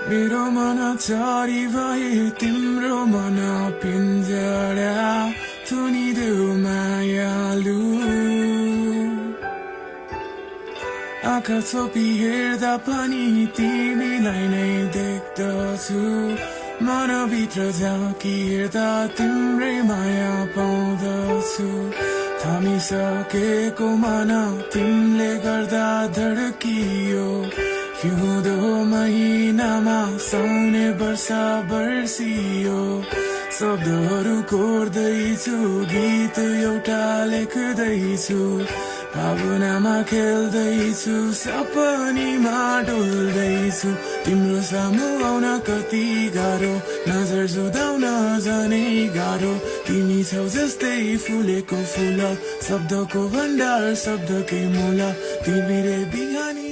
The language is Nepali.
मेरो मन चरी भए तिम्रो मन पिन्जरा थुनिदेऊ मायालु आँखा छोपी हेर्दा पनि तिमीलाई नै देख्दछु मनभित्र झाँकी हेर्दा तिम्रै माया पाउँदछु थामिसकेको मन तिमीले गर्दा धड्कियो हिउँदो महिनामा साउने वर्षा बर्सियो शब्दहरू कोर्दैछु गीत एउटा लेख्दैछु भावनामा खेल्दैछु सपनीमा डुल्दैछु तिम्रो सामु आउन कति गाह्रो नजर जुदाउन झनै गाह्रो तिमी छौ जस्तै फुलेको फुल शब्दको भण्डार शब्दकै मूल तिमीले बिहानी